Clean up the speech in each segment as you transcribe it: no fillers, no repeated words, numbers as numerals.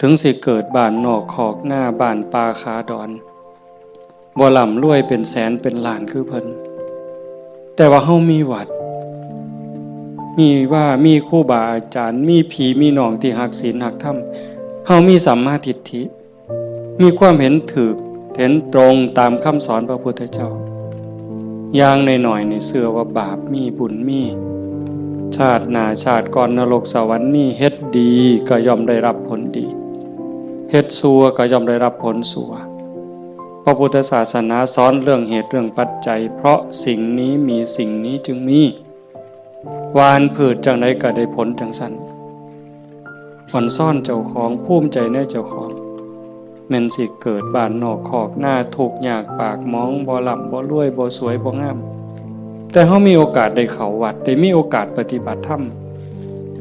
ถึงสิเกิดบ้านนอกขอกหน้าบ้านป่าขาดอนบ่ร่ำรวยเป็นแสนเป็นล้านคือเพิ่นแต่ว่าเฮามีวัดมีครูบาอาจารย์มีพี่มีน้องที่รักศีลรักธรรมเฮามีสัมมาทิฏฐิมีความเห็นถูกเห็นตรงตามคำสอนพระพุทธเจ้าอย่างน้อยๆนี่เชื่อว่าบาปมีบุญมีชาติหน้าชาติก่อนนรกสวรรค์มีเฮ็ดดีก็ย่อมได้รับผลดีเฮ็ดชั่วก็ย่อมได้รับผลชั่วพระพุทธศาสนาสอนเรื่องเหตุเรื่องปัจจัยเพราะสิ่งนี้มีสิ่งนี้จึงมีวานพืชจังไดก็ได้ผลจังซั่นอ่อนซ่อนเจ้าของภูมิใจในเจ้าของแม่นสิเกิดบ้านนอกคอกหน้าทุกข์ยากปากหมองบ่ร่ำบ่รวยบ่สวยบ่งามแต่เฮามีโอกาสได้เข้าวัดได้มีโอกาสปฏิบัติธรรม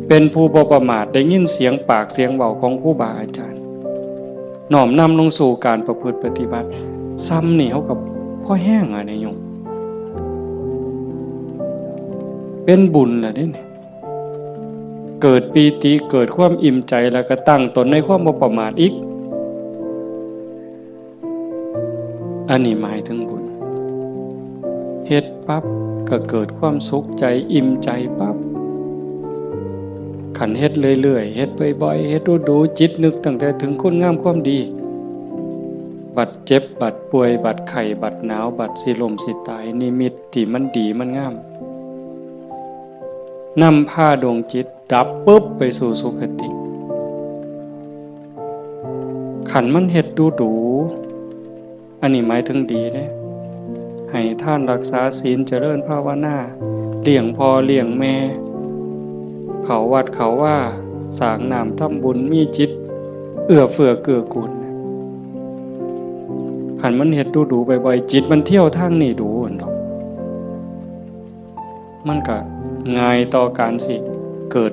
เป็นผู้บ่ประมาทได้ยินเสียงปากเสียงเว้าของครูบาอาจารย์น้อมนำลงสู่การประพฤติปฏิบัติซ้ำนี่เฮาก็พอแห้งอ่ะเนี่ยโยมเป็นบุญล่ะเด้นี่เกิดปีติเกิดความอิ่มใจแล้วก็ตั้งตนในความบ่ประมาทอีกอันนี้หมายถึงบุญเฮ็ดปั๊บก็เกิดความสุขใจอิ่มใจปั๊บขันเฮ็ดเรื่อยๆเฮ็ดบ่อยๆเฮ็ดดูๆจิตนึกตั้งแต่ถึงคุณงามความดีบัดเจ็บบัดป่วยบัดไข้บัดหนาวบัดสิล้มสิตายนิมิตที่มันดีมันงามนำพาดวงจิตดับปุ๊บไปสู่สุคติขันมันเฮ็ดดูอันนี้หมายถึงดีเด้ให้ท่านรักษาศีลเจริญภาวนาเลี้ยงพ่อเลี้ยงแม่เขาวัดเขาว่าสร้างน้ำทำบุญมีจิตเอื้อเฟื้อเกื้อกูลขันมันเฮ็ดดูบ่อยๆจิตมันเที่ยวทางนี้ดูอันดอกมันก็ง่ายต่อการสิเกิด